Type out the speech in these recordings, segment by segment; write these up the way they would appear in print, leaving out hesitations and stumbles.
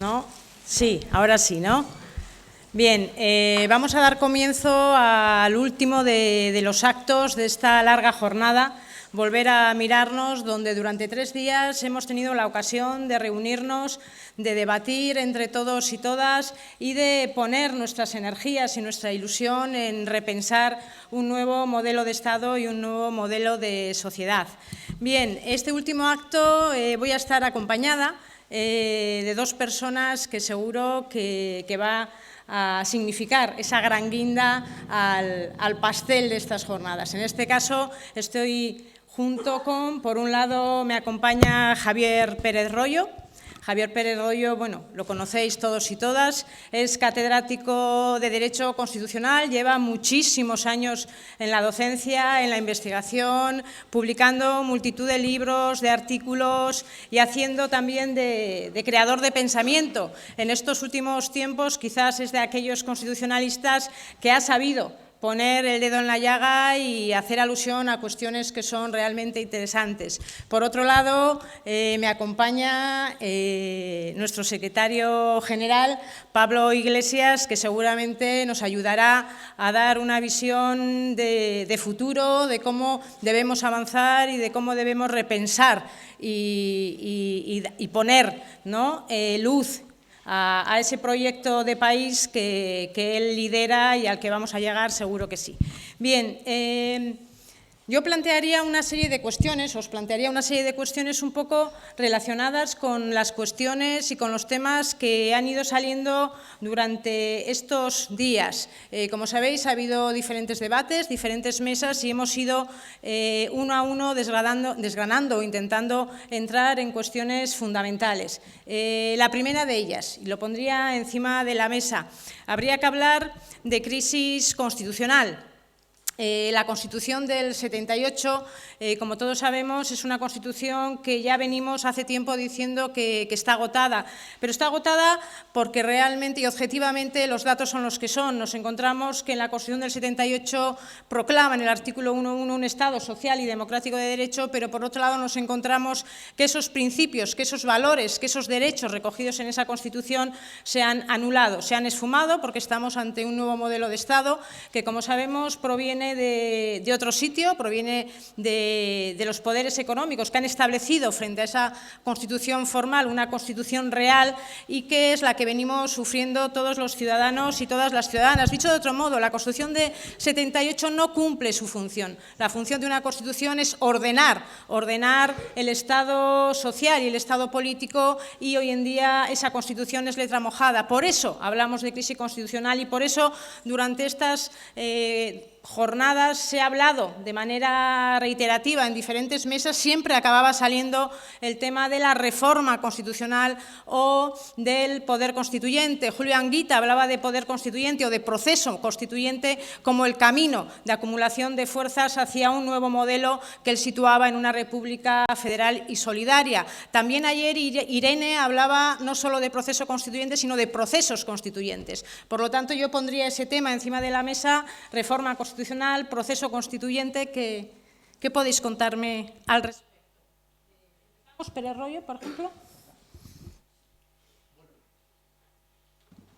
¿No? Sí, ahora sí, ¿no? Bien, vamos a dar comienzo al último de los actos de esta larga jornada, volver a mirarnos, donde durante 3 días hemos tenido la ocasión de reunirnos, de debatir entre todos y todas y de poner nuestras energías y nuestra ilusión en repensar un nuevo modelo de Estado y un nuevo modelo de sociedad. Bien, este último acto voy a estar acompañada de 2 personas que seguro que va a significar esa gran guinda al pastel de estas jornadas. En este caso estoy junto con, por un lado, me acompaña Javier Pérez Royo. Javier Pérez Royo, bueno, lo conocéis todos y todas, es catedrático de Derecho Constitucional, lleva muchísimos años en la docencia, en la investigación, publicando multitud de libros, de artículos y haciendo también de creador de pensamiento. En estos últimos tiempos quizás es de aquellos constitucionalistas que ha sabido poner el dedo en la llaga y hacer alusión a cuestiones que son realmente interesantes. Por otro lado, me acompaña nuestro secretario general, Pablo Iglesias, que seguramente nos ayudará a dar una visión de futuro, de cómo debemos avanzar y de cómo debemos repensar y poner, ¿no?, luz a ese proyecto de país que él lidera y al que vamos a llegar, seguro que sí. Bien, yo plantearía una serie de cuestiones, os plantearía una serie de cuestiones un poco relacionadas con las cuestiones y con los temas que han ido saliendo durante estos días. Como sabéis, ha habido diferentes debates, diferentes mesas y hemos ido uno a uno desgranando o intentando entrar en cuestiones fundamentales. La primera de ellas, y lo pondría encima de la mesa, habría que hablar de crisis constitucional. La Constitución del 78, como todos sabemos, es una Constitución que ya venimos hace tiempo diciendo que está agotada, pero está agotada porque realmente y objetivamente los datos son los que son. Nos encontramos que en la Constitución del 78 proclama en el artículo 1.1 un Estado social y democrático de derecho, pero por otro lado nos encontramos que esos principios, que esos valores, que esos derechos recogidos en esa Constitución se han anulado, se han esfumado, porque estamos ante un nuevo modelo de Estado que, como sabemos, proviene de otro sitio, proviene de los poderes económicos que han establecido frente a esa Constitución formal una Constitución real y que es la que venimos sufriendo todos los ciudadanos y todas las ciudadanas. Dicho de otro modo, la Constitución de 78 no cumple su función. La función de una Constitución es ordenar el Estado social y el Estado político, y hoy en día esa Constitución es letra mojada. Por eso hablamos de crisis constitucional y por eso durante estas jornadas se ha hablado de manera reiterativa en diferentes mesas, siempre acababa saliendo el tema de la reforma constitucional o del poder constituyente. Julio Anguita hablaba de poder constituyente o de proceso constituyente como el camino de acumulación de fuerzas hacia un nuevo modelo que él situaba en una república federal y solidaria. También ayer Irene hablaba no solo de proceso constituyente, sino de procesos constituyentes. Por lo tanto, yo pondría ese tema encima de la mesa: reforma constitucional, proceso constituyente. ¿Qué podéis contarme al respecto? Pérez Royo, por ejemplo.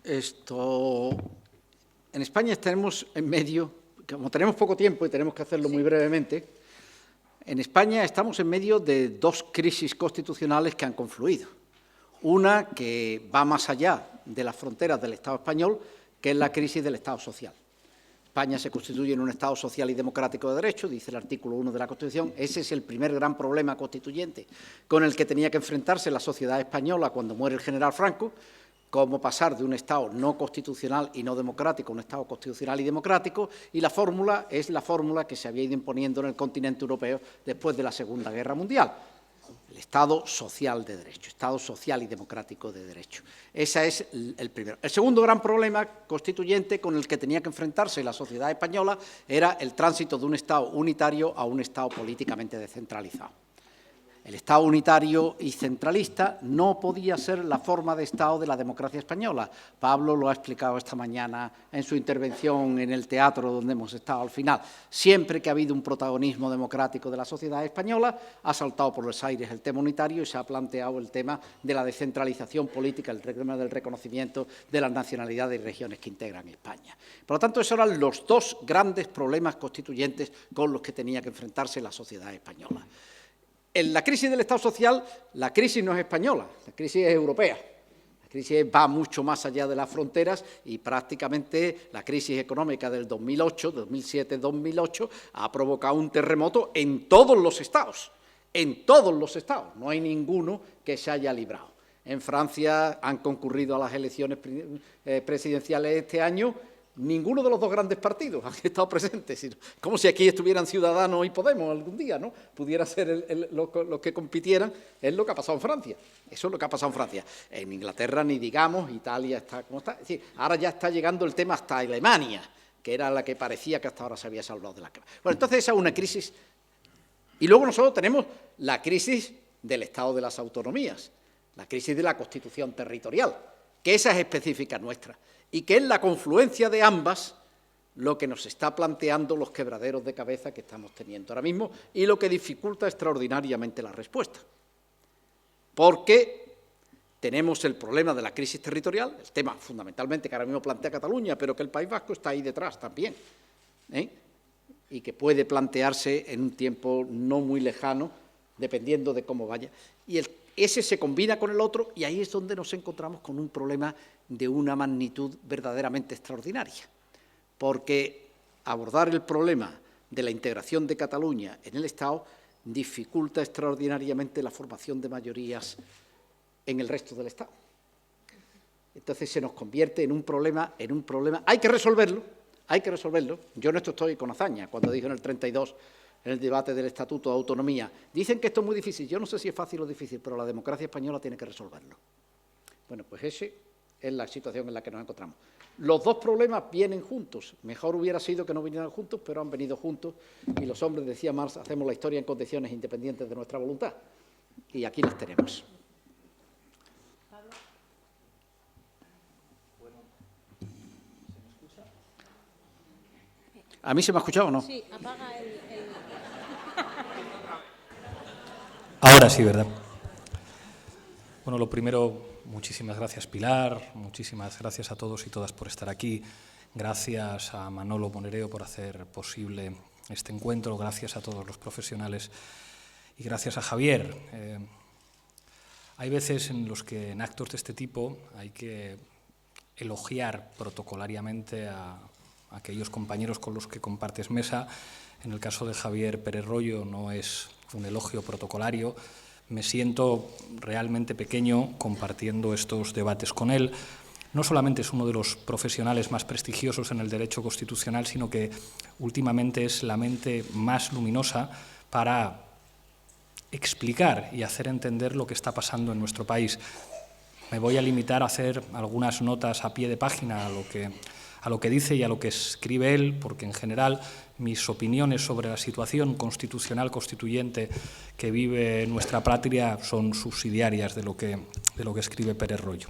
En España estamos en medio, como tenemos poco tiempo y tenemos que hacerlo muy brevemente, en España estamos en medio de 2 crisis constitucionales que han confluido. Una que va más allá de las fronteras del Estado español, que es la crisis del Estado social. España se constituye en un Estado social y democrático de derecho, dice el artículo 1 de la Constitución. Ese es el primer gran problema constituyente con el que tenía que enfrentarse la sociedad española cuando muere el general Franco: cómo pasar de un Estado no constitucional y no democrático a un Estado constitucional y democrático, y la fórmula es la fórmula que se había ido imponiendo en el continente europeo después de la Segunda Guerra Mundial: el Estado social de derecho, Estado social y democrático de derecho. Ese es el primero. El segundo gran problema constituyente con el que tenía que enfrentarse la sociedad española era el tránsito de un Estado unitario a un Estado políticamente descentralizado. El Estado unitario y centralista no podía ser la forma de Estado de la democracia española. Pablo lo ha explicado esta mañana en su intervención en el teatro donde hemos estado al final. Siempre que ha habido un protagonismo democrático de la sociedad española, ha saltado por los aires el tema unitario y se ha planteado el tema de la descentralización política, el tema del reconocimiento de las nacionalidades y regiones que integran España. Por lo tanto, esos eran los dos grandes problemas constituyentes con los que tenía que enfrentarse la sociedad española. En la crisis del Estado social, la crisis no es española, la crisis es europea. La crisis va mucho más allá de las fronteras y prácticamente la crisis económica del 2008, 2007-2008, ha provocado un terremoto en todos los estados. En todos los estados. No hay ninguno que se haya librado. En Francia han concurrido a las elecciones presidenciales este año. Ninguno de los dos grandes partidos han estado presentes, como si aquí estuvieran Ciudadanos y Podemos algún día, ¿no? Pudiera ser los que compitieran, es lo que ha pasado en Francia, eso es lo que ha pasado en Francia. En Inglaterra ni digamos, Italia está como está, es decir, ahora ya está llegando el tema hasta Alemania, que era la que parecía que hasta ahora se había salvado de la cama. Bueno, entonces esa es una crisis, y luego nosotros tenemos la crisis del Estado de las autonomías, la crisis de la Constitución territorial, que esa es específica nuestra, y que es la confluencia de ambas lo que nos está planteando los quebraderos de cabeza que estamos teniendo ahora mismo y lo que dificulta extraordinariamente la respuesta. Porque tenemos el problema de la crisis territorial, el tema fundamentalmente que ahora mismo plantea Cataluña, pero que el País Vasco está ahí detrás también, y que puede plantearse en un tiempo no muy lejano, dependiendo de cómo vaya. Y ese se combina con el otro y ahí es donde nos encontramos con un problema de una magnitud verdaderamente extraordinaria, porque abordar el problema de la integración de Cataluña en el Estado dificulta extraordinariamente la formación de mayorías en el resto del Estado. Entonces se nos convierte en un problema. Hay que resolverlo. Yo en esto estoy con hazaña, cuando dije en el 32, en el debate del Estatuto de Autonomía, dicen que esto es muy difícil. Yo no sé si es fácil o difícil, pero la democracia española tiene que resolverlo. Bueno, pues esa es la situación en la que nos encontramos. Los dos problemas vienen juntos. Mejor hubiera sido que no vinieran juntos, pero han venido juntos. Y los hombres, decía Marx, hacemos la historia en condiciones independientes de nuestra voluntad. Y aquí las tenemos. ¿A mí se me ha escuchado o no? Sí, apaga el... Ahora sí, ¿verdad? Bueno, lo primero, muchísimas gracias Pilar, muchísimas gracias a todos y todas por estar aquí, gracias a Manolo Monereo por hacer posible este encuentro, gracias a todos los profesionales y gracias a Javier. Hay veces en los que en actos de este tipo hay que elogiar protocolariamente a aquellos compañeros con los que compartes mesa. En el caso de Javier Pérez Royo no es un elogio protocolario. Me siento realmente pequeño compartiendo estos debates con él. No solamente es uno de los profesionales más prestigiosos en el derecho constitucional, sino que últimamente es la mente más luminosa para explicar y hacer entender lo que está pasando en nuestro país. Me voy a limitar a hacer algunas notas a pie de página a lo que dice y a lo que escribe él, porque en general mis opiniones sobre la situación constitucional constituyente que vive nuestra patria son subsidiarias de lo que escribe Pérez Royo.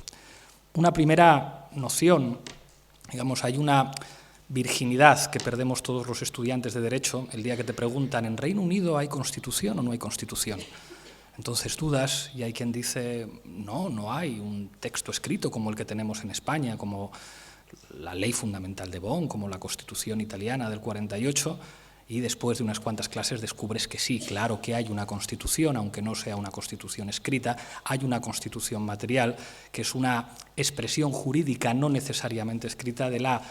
Una primera noción, digamos, hay una virginidad que perdemos todos los estudiantes de Derecho el día que te preguntan, ¿en Reino Unido hay Constitución o no hay Constitución? Entonces dudas y hay quien dice, no hay un texto escrito como el que tenemos en España, como la Ley Fundamental de Bonn, como la Constitución italiana del 48, y después de unas cuantas clases descubres que sí, claro que hay una Constitución, aunque no sea una Constitución escrita, hay una Constitución material, que es una expresión jurídica no necesariamente escrita de la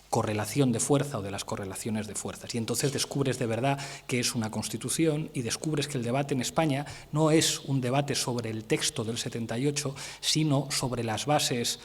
correlación de fuerza o de las correlaciones de fuerzas. Y entonces descubres de verdad que es una Constitución y descubres que el debate en España no es un debate sobre el texto del 78, sino sobre las bases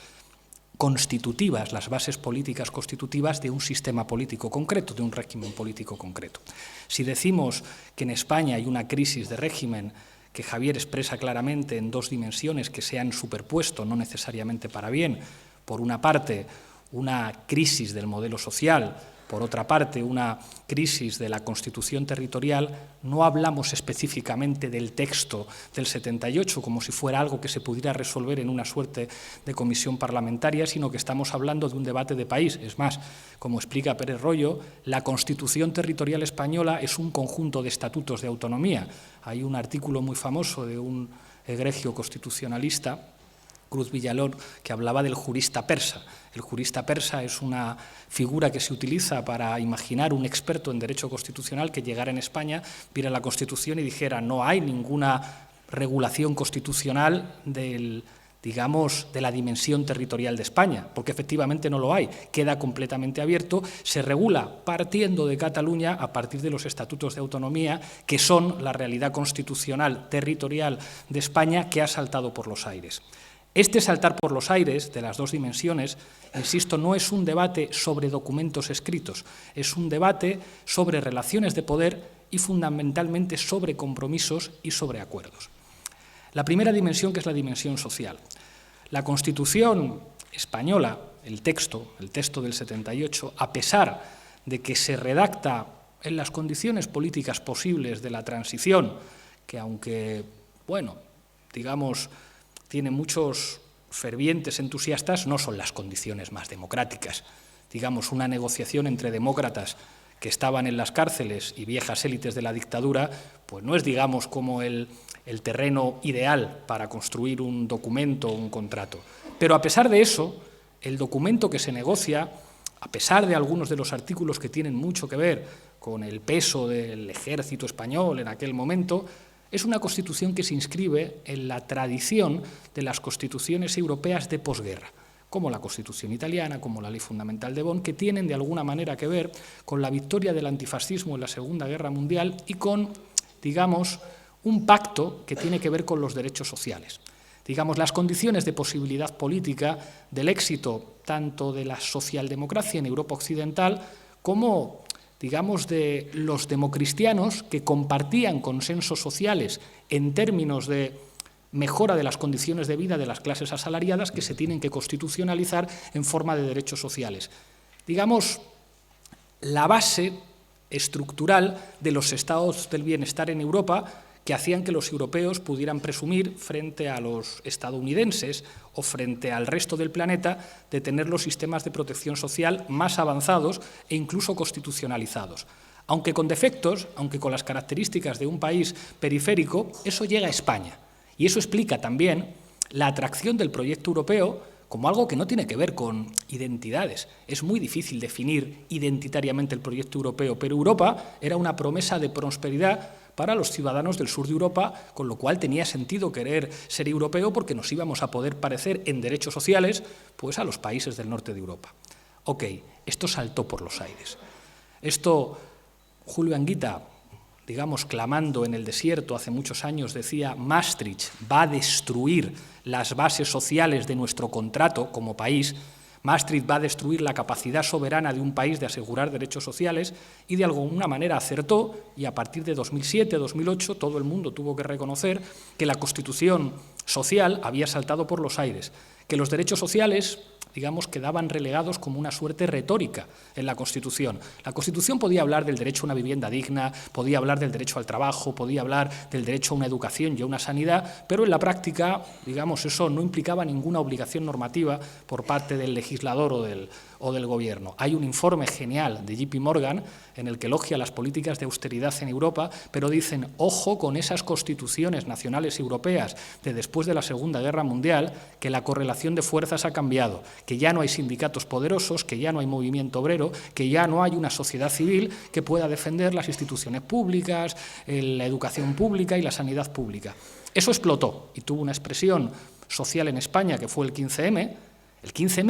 constitutivas, las bases políticas constitutivas de un sistema político concreto, de un régimen político concreto. Si decimos que en España hay una crisis de régimen que Javier expresa claramente en dos dimensiones que se han superpuesto, no necesariamente para bien, por una parte, una crisis del modelo social, por otra parte, una crisis de la Constitución territorial, no hablamos específicamente del texto del 78 como si fuera algo que se pudiera resolver en una suerte de comisión parlamentaria, sino que estamos hablando de un debate de país. Es más, como explica Pérez Royo, la Constitución territorial española es un conjunto de estatutos de autonomía. Hay un artículo muy famoso de un egregio constitucionalista, Cruz Villalón, que hablaba del jurista persa. El jurista persa es una figura que se utiliza para imaginar un experto en derecho constitucional que llegara en España, viera la Constitución y dijera no hay ninguna regulación constitucional de la dimensión territorial de España, porque efectivamente no lo hay, queda completamente abierto, se regula partiendo de Cataluña a partir de los estatutos de autonomía, que son la realidad constitucional territorial de España que ha saltado por los aires. Este saltar por los aires de las dos dimensiones, insisto, no es un debate sobre documentos escritos, es un debate sobre relaciones de poder y fundamentalmente sobre compromisos y sobre acuerdos. La primera dimensión, que es la dimensión social. La Constitución española, el texto del 78, a pesar de que se redacta en las condiciones políticas posibles de la transición, que aunque, tiene muchos fervientes entusiastas, no son las condiciones más democráticas. Una negociación entre demócratas que estaban en las cárceles y viejas élites de la dictadura, pues no es, como el terreno ideal para construir un documento o un contrato. Pero a pesar de eso, el documento que se negocia, a pesar de algunos de los artículos que tienen mucho que ver con el peso del ejército español en aquel momento, es una Constitución que se inscribe en la tradición de las constituciones europeas de posguerra, como la Constitución italiana, como la Ley Fundamental de Bonn, que tienen de alguna manera que ver con la victoria del antifascismo en la Segunda Guerra Mundial y con, un pacto que tiene que ver con los derechos sociales. Las condiciones de posibilidad política del éxito tanto de la socialdemocracia en Europa occidental como de los democristianos que compartían consensos sociales en términos de mejora de las condiciones de vida de las clases asalariadas que se tienen que constitucionalizar en forma de derechos sociales. La base estructural de los estados del bienestar en Europa que hacían que los europeos pudieran presumir frente a los estadounidenses o frente al resto del planeta de tener los sistemas de protección social más avanzados e incluso constitucionalizados. Aunque con defectos, aunque con las características de un país periférico, eso llega a España. Y eso explica también la atracción del proyecto europeo como algo que no tiene que ver con identidades. Es muy difícil definir identitariamente el proyecto europeo, pero Europa era una promesa de prosperidad para los ciudadanos del sur de Europa, con lo cual tenía sentido querer ser europeo porque nos íbamos a poder parecer en derechos sociales a los países del norte de Europa. Esto saltó por los aires. Esto, Julio Anguita, clamando en el desierto hace muchos años, decía: Maastricht va a destruir las bases sociales de nuestro contrato como país. Maastricht va a destruir la capacidad soberana de un país de asegurar derechos sociales, y de alguna manera acertó, y a partir de 2007-2008 todo el mundo tuvo que reconocer que la Constitución social había saltado por los aires, que los derechos sociales quedaban relegados como una suerte retórica en la Constitución. La Constitución podía hablar del derecho a una vivienda digna, podía hablar del derecho al trabajo, podía hablar del derecho a una educación y a una sanidad, pero en la práctica, eso no implicaba ninguna obligación normativa por parte del legislador o del gobierno. Hay un informe genial de JP Morgan en el que elogia las políticas de austeridad en Europa, pero dicen: ojo con esas constituciones nacionales europeas de después de la Segunda Guerra Mundial, que la correlación de fuerzas ha cambiado, que ya no hay sindicatos poderosos, que ya no hay movimiento obrero, que ya no hay una sociedad civil que pueda defender las instituciones públicas, la educación pública y la sanidad pública. Eso explotó y tuvo una expresión social en España que fue el 15M,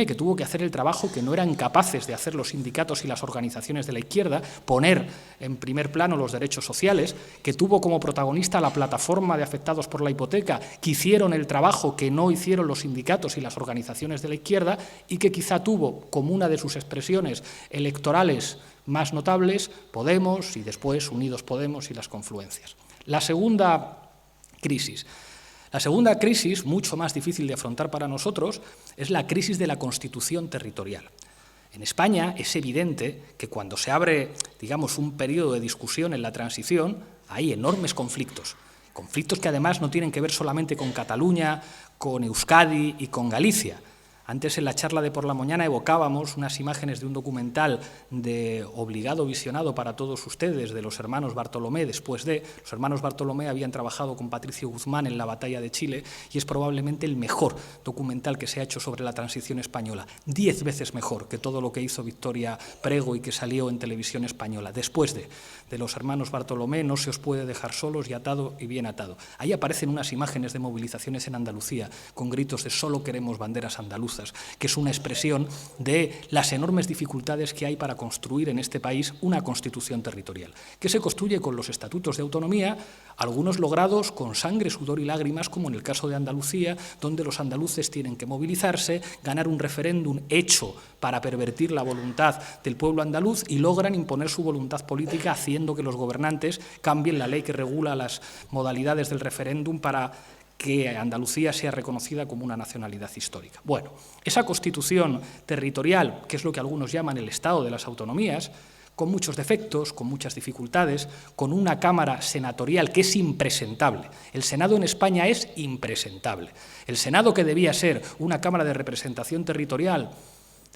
que tuvo que hacer el trabajo que no eran capaces de hacer los sindicatos y las organizaciones de la izquierda, poner en primer plano los derechos sociales, que tuvo como protagonista la plataforma de afectados por la hipoteca, que hicieron el trabajo que no hicieron los sindicatos y las organizaciones de la izquierda, y que quizá tuvo como una de sus expresiones electorales más notables Podemos y después Unidos Podemos y las confluencias. La segunda crisis, mucho más difícil de afrontar para nosotros, es la crisis de la Constitución territorial. En España es evidente que cuando se abre, digamos, un periodo de discusión en la transición, hay enormes conflictos. Conflictos que además no tienen que ver solamente con Cataluña, con Euskadi y con Galicia. Antes en la charla de por la mañana evocábamos unas imágenes de un documental de obligado visionado para todos ustedes de los hermanos Bartolomé. Los hermanos Bartolomé habían trabajado con Patricio Guzmán en la batalla de Chile y es probablemente el mejor documental que se ha hecho sobre la transición española. 10 veces mejor que todo lo que hizo Victoria Prego y que salió en televisión española. Después de los hermanos Bartolomé, No se os puede dejar solos y Atado y bien atado. Ahí aparecen unas imágenes de movilizaciones en Andalucía con gritos de solo queremos banderas andaluzas, que es una expresión de las enormes dificultades que hay para construir en este país una constitución territorial, que se construye con los estatutos de autonomía, algunos logrados con sangre, sudor y lágrimas, como en el caso de Andalucía, donde los andaluces tienen que movilizarse, ganar un referéndum hecho para pervertir la voluntad del pueblo andaluz y logran imponer su voluntad política haciendo que los gobernantes cambien la ley que regula las modalidades del referéndum para que Andalucía sea reconocida como una nacionalidad histórica. Bueno, esa constitución territorial, que es lo que algunos llaman el Estado de las autonomías, con muchos defectos, con muchas dificultades, con una Cámara senatorial que es impresentable. El Senado en España es impresentable. El Senado, que debía ser una Cámara de representación territorial,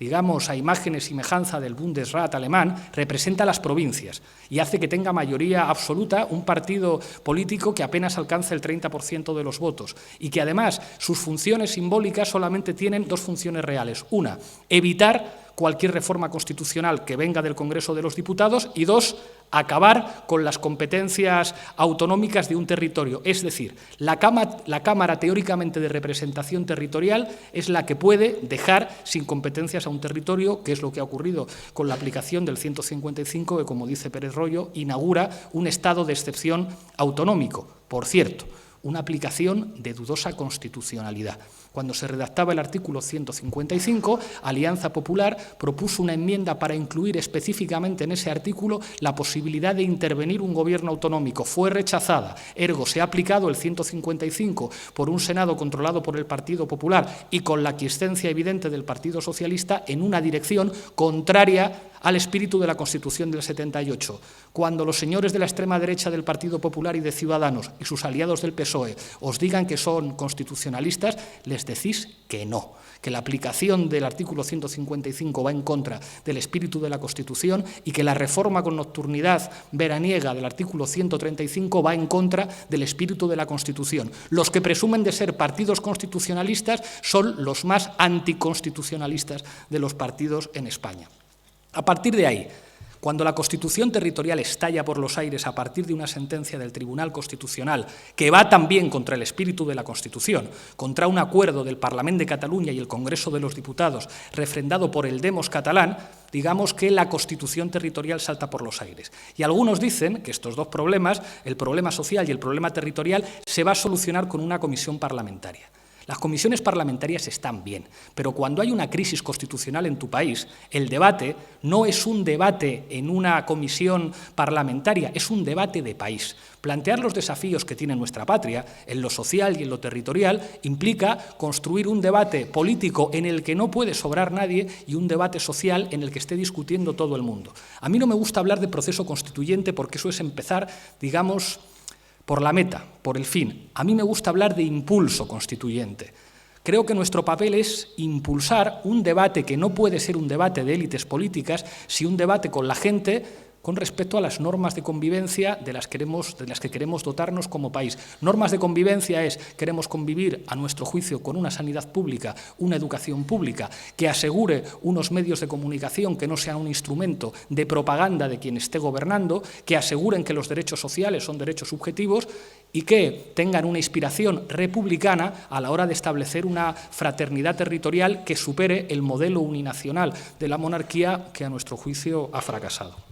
digamos, a imagen y semejanza del Bundesrat alemán, representa a las provincias y hace que tenga mayoría absoluta un partido político que apenas alcanza el 30% de los votos y que además sus funciones simbólicas solamente tienen dos funciones reales. Una, evitar cualquier reforma constitucional que venga del Congreso de los Diputados y dos, acabar con las competencias autonómicas de un territorio. Es decir, la Cámara teóricamente de representación territorial es la que puede dejar sin competencias a un territorio, que es lo que ha ocurrido con la aplicación del 155, que, como dice Pérez Royo, inaugura un estado de excepción autonómico. Por cierto, una aplicación de dudosa constitucionalidad. Cuando se redactaba el artículo 155, Alianza Popular propuso una enmienda para incluir específicamente en ese artículo la posibilidad de intervenir un gobierno autonómico. Fue rechazada. Ergo, se ha aplicado el 155 por un Senado controlado por el Partido Popular y con la aquiescencia evidente del Partido Socialista en una dirección contraria al espíritu de la Constitución del 78. Cuando los señores de la extrema derecha del Partido Popular y de Ciudadanos y sus aliados del PSOE os digan que son constitucionalistas, les decís que no, que la aplicación del artículo 155 va en contra del espíritu de la Constitución y que la reforma con nocturnidad veraniega del artículo 135 va en contra del espíritu de la Constitución. Los que presumen de ser partidos constitucionalistas son los más anticonstitucionalistas de los partidos en España. A partir de ahí, cuando la Constitución territorial estalla por los aires a partir de una sentencia del Tribunal Constitucional que va también contra el espíritu de la Constitución, contra un acuerdo del Parlament de Cataluña y el Congreso de los Diputados refrendado por el Demos catalán, digamos que la Constitución territorial salta por los aires. Y algunos dicen que estos dos problemas, el problema social y el problema territorial, se va a solucionar con una comisión parlamentaria. Las comisiones parlamentarias están bien, pero cuando hay una crisis constitucional en tu país, el debate no es un debate en una comisión parlamentaria, es un debate de país. Plantear los desafíos que tiene nuestra patria, en lo social y en lo territorial, implica construir un debate político en el que no puede sobrar nadie y un debate social en el que esté discutiendo todo el mundo. A mí no me gusta hablar de proceso constituyente porque eso es empezar, digamos, por la meta, por el fin. A mí me gusta hablar de impulso constituyente. Creo que nuestro papel es impulsar un debate que no puede ser un debate de élites políticas, sino un debate con la gente con respecto a las normas de convivencia de las que queremos dotarnos como país. Normas de convivencia es, queremos convivir, a nuestro juicio, con una sanidad pública, una educación pública, que asegure unos medios de comunicación que no sean un instrumento de propaganda de quien esté gobernando, que aseguren que los derechos sociales son derechos subjetivos y que tengan una inspiración republicana a la hora de establecer una fraternidad territorial que supere el modelo uninacional de la monarquía que, a nuestro juicio, ha fracasado.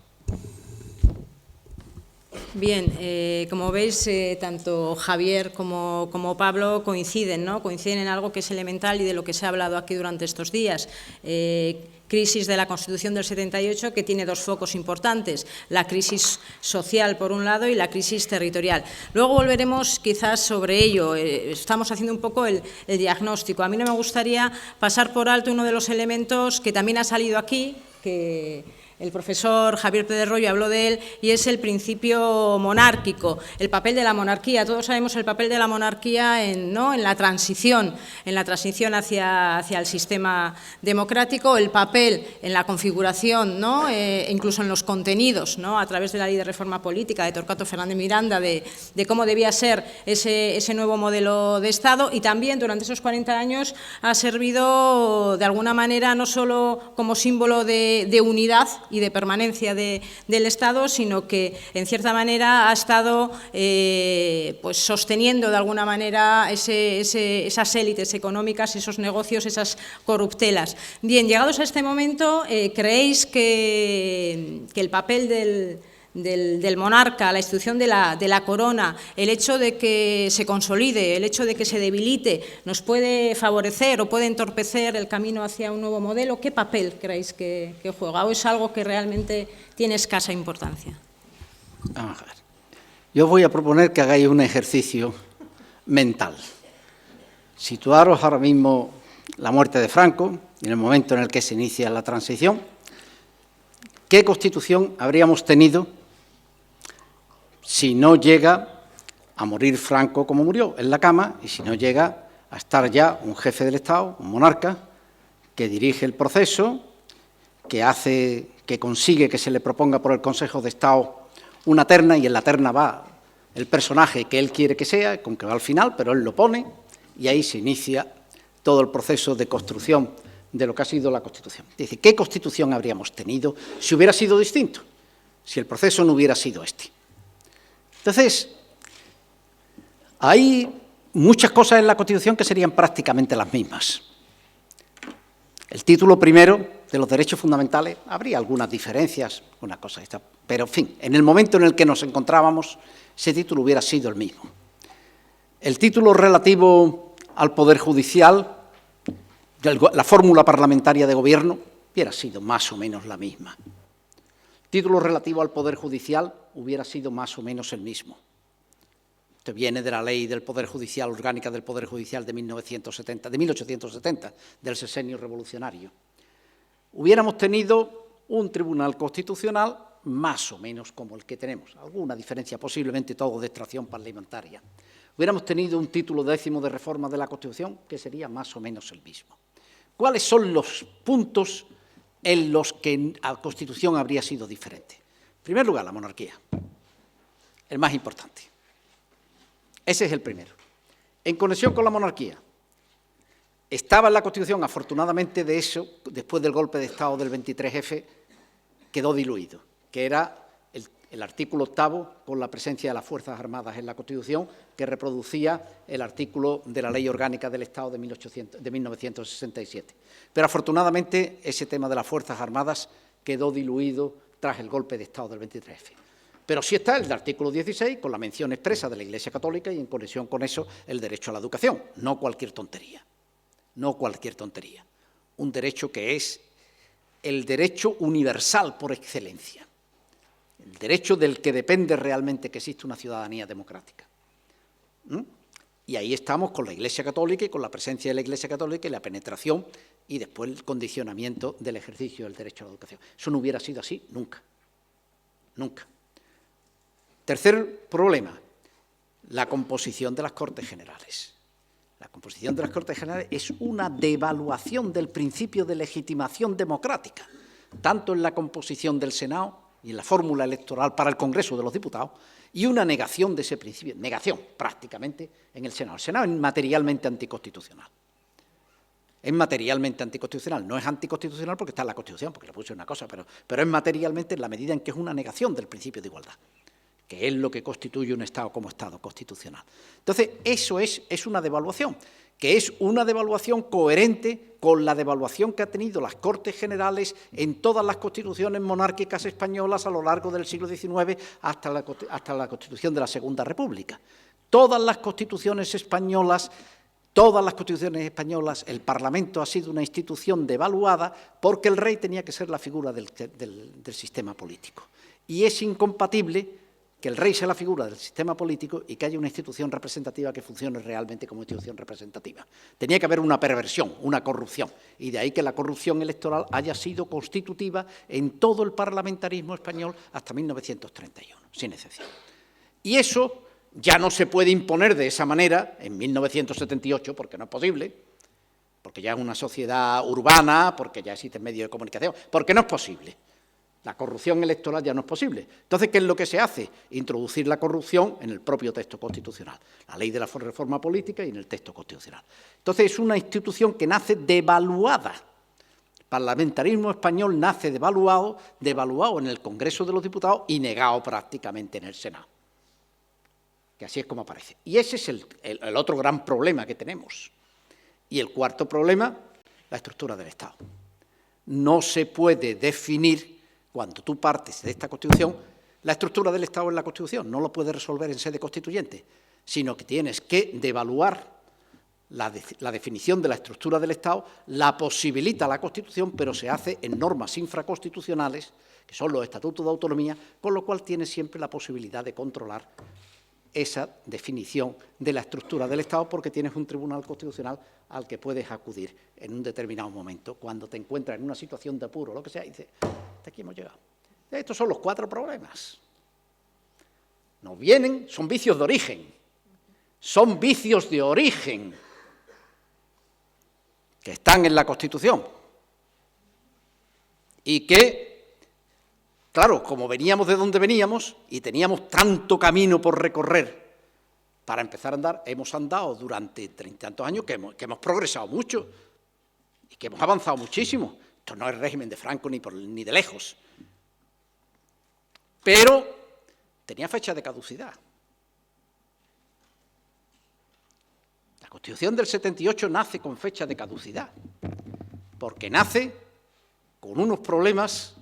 Bien, como veis, tanto Javier como Pablo coinciden, ¿no? Coinciden en algo que es elemental y de lo que se ha hablado aquí durante estos días. Crisis de la Constitución del 78, que tiene dos focos importantes, la crisis social por un lado y la crisis territorial. Luego volveremos quizás sobre ello, estamos haciendo un poco el diagnóstico. A mí no me gustaría pasar por alto uno de los elementos que también ha salido aquí, que el profesor Javier Pérez Royo habló de él, y es el principio monárquico, el papel de la monarquía. Todos sabemos el papel de la monarquía en la transición hacia el sistema democrático, el papel en la configuración, incluso en los contenidos, a través de la Ley de Reforma Política de Torcuato Fernández Miranda, de cómo debía ser ese nuevo modelo de Estado, y también durante esos 40 años ha servido de alguna manera no solo como símbolo de unidad y de permanencia del Estado, sino que en cierta manera ha estado pues sosteniendo de alguna manera esas élites económicas, esos negocios, esas corruptelas. Bien, llegados a este momento, ¿creéis que el papel del monarca, la institución de la corona, el hecho de que se consolide, el hecho de que se debilite, nos puede favorecer o puede entorpecer el camino hacia un nuevo modelo? ¿Qué papel creéis que juega? ¿O es algo que realmente tiene escasa importancia? Vamos a ver. Yo voy a proponer que hagáis un ejercicio mental. Situaros ahora mismo la muerte de Franco, en el momento en el que se inicia la transición. ¿Qué constitución habríamos tenido si no llega a morir Franco como murió, en la cama, y si no llega a estar ya un jefe del Estado, un monarca, que dirige el proceso, que consigue que se le proponga por el Consejo de Estado una terna, y en la terna va el personaje que él quiere que sea, con que va al final, pero él lo pone, y ahí se inicia todo el proceso de construcción de lo que ha sido la Constitución. Dice, ¿qué Constitución habríamos tenido si hubiera sido distinto? Si el proceso no hubiera sido este. Entonces, hay muchas cosas en la Constitución que serían prácticamente las mismas. El título primero de los derechos fundamentales, habría algunas diferencias, una cosa esta, pero en fin, en el momento en el que nos encontrábamos, ese título hubiera sido el mismo. El título relativo al Poder Judicial, la fórmula parlamentaria de gobierno, hubiera sido más o menos la misma. El título relativo al Poder Judicial hubiera sido más o menos el mismo. Esto viene de la Ley del Poder Judicial, orgánica del Poder Judicial de 1870, del sexenio revolucionario. Hubiéramos tenido un Tribunal Constitucional más o menos como el que tenemos, alguna diferencia, posiblemente todo de extracción parlamentaria. Hubiéramos tenido un título 10º de reforma de la Constitución que sería más o menos el mismo. ¿Cuáles son los puntos en los que la Constitución habría sido diferente? En primer lugar, la monarquía, el más importante. Ese es el primero. En conexión con la monarquía, estaba en la Constitución, afortunadamente de eso, después del golpe de Estado del 23F, quedó diluido, que era el artículo 8º con la presencia de las Fuerzas Armadas en la Constitución, que reproducía el artículo de la Ley Orgánica del Estado de 1967. Pero afortunadamente ese tema de las Fuerzas Armadas quedó diluido tras el golpe de Estado del 23F. Pero sí está el artículo 16, con la mención expresa de la Iglesia Católica y en conexión con eso el derecho a la educación. No cualquier tontería, no cualquier tontería. Un derecho que es el derecho universal por excelencia. El derecho del que depende realmente que existe una ciudadanía democrática. Y ahí estamos con la Iglesia Católica y con la presencia de la Iglesia Católica y la penetración y después el condicionamiento del ejercicio del derecho a la educación. Eso no hubiera sido así nunca. Nunca. Tercer problema, la composición de las Cortes Generales. La composición de las Cortes Generales es una devaluación del principio de legitimación democrática, tanto en la composición del Senado y en la fórmula electoral para el Congreso de los Diputados, y una negación de ese principio, negación prácticamente en el Senado. El Senado es materialmente anticonstitucional. Es materialmente anticonstitucional. No es anticonstitucional porque está en la Constitución, porque le puse una cosa, pero es materialmente en la medida en que es una negación del principio de igualdad, que es lo que constituye un Estado como Estado constitucional. Entonces, eso es una devaluación que es una devaluación coherente con la devaluación que ha tenido las Cortes Generales en todas las constituciones monárquicas españolas a lo largo del siglo XIX hasta la Constitución de la Segunda República. Todas las constituciones españolas, el Parlamento ha sido una institución devaluada porque el rey tenía que ser la figura del sistema político. Y es incompatible que el rey sea la figura del sistema político y que haya una institución representativa que funcione realmente como institución representativa. Tenía que haber una perversión, una corrupción, y de ahí que la corrupción electoral haya sido constitutiva en todo el parlamentarismo español hasta 1931, sin excepción. Y eso ya no se puede imponer de esa manera en 1978, porque no es posible, porque ya es una sociedad urbana, porque ya existen medios de comunicación, porque no es posible. La corrupción electoral ya no es posible. Entonces, ¿qué es lo que se hace? Introducir la corrupción en el propio texto constitucional, la ley de la reforma política y en el texto constitucional. Entonces, es una institución que nace devaluada. El parlamentarismo español nace devaluado en el Congreso de los Diputados y negado prácticamente en el Senado. Que así es como aparece. Y ese es el otro gran problema que tenemos. Y el cuarto problema, la estructura del Estado. No se puede definir, cuando tú partes de esta Constitución, la estructura del Estado en la Constitución. No lo puedes resolver en sede constituyente, sino que tienes que devaluar la definición de la estructura del Estado, la posibilita la Constitución, pero se hace en normas infraconstitucionales, que son los estatutos de autonomía, con lo cual tienes siempre la posibilidad de controlar esa definición de la estructura del Estado, porque tienes un tribunal constitucional al que puedes acudir en un determinado momento, cuando te encuentras en una situación de apuro o lo que sea, y dices, hasta aquí hemos llegado. Estos son los 4 problemas. Nos vienen, son vicios de origen, que están en la Constitución y que, claro, como veníamos de donde veníamos y teníamos tanto camino por recorrer para empezar a andar, hemos andado durante 30 y tantos años que hemos progresado mucho y que hemos avanzado muchísimo. Esto no es el régimen de Franco ni de lejos. Pero tenía fecha de caducidad. La Constitución del 78 nace con fecha de caducidad, porque nace con unos problemas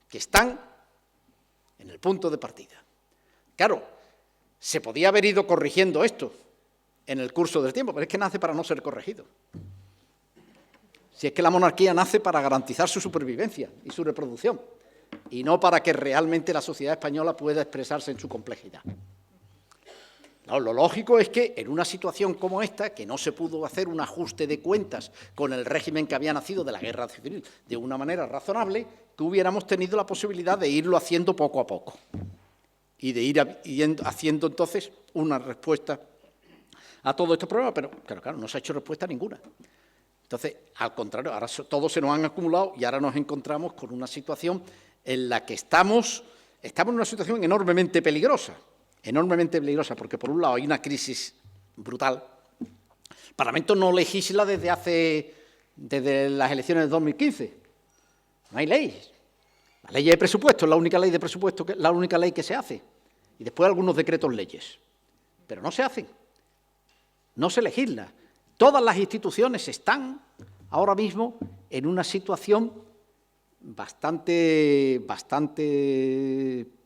que están en el punto de partida. Claro, se podía haber ido corrigiendo esto en el curso del tiempo, pero es que nace para no ser corregido. Si es que la monarquía nace para garantizar su supervivencia y su reproducción, y no para que realmente la sociedad española pueda expresarse en su complejidad. No, lo lógico es que en una situación como esta, que no se pudo hacer un ajuste de cuentas con el régimen que había nacido de la guerra civil de una manera razonable, que hubiéramos tenido la posibilidad de irlo haciendo poco a poco y de ir haciendo entonces una respuesta a todos estos problemas, pero claro, no se ha hecho respuesta ninguna. Entonces, al contrario, ahora todos se nos han acumulado y ahora nos encontramos con una situación en la que estamos en una situación enormemente peligrosa, porque por un lado hay una crisis brutal. El Parlamento no legisla desde las elecciones de 2015. No hay leyes. La ley de presupuesto es la única ley de presupuesto, la única ley que se hace. Y después algunos decretos leyes. Pero no se hacen. No se legisla. Todas las instituciones están ahora mismo en una situación bastante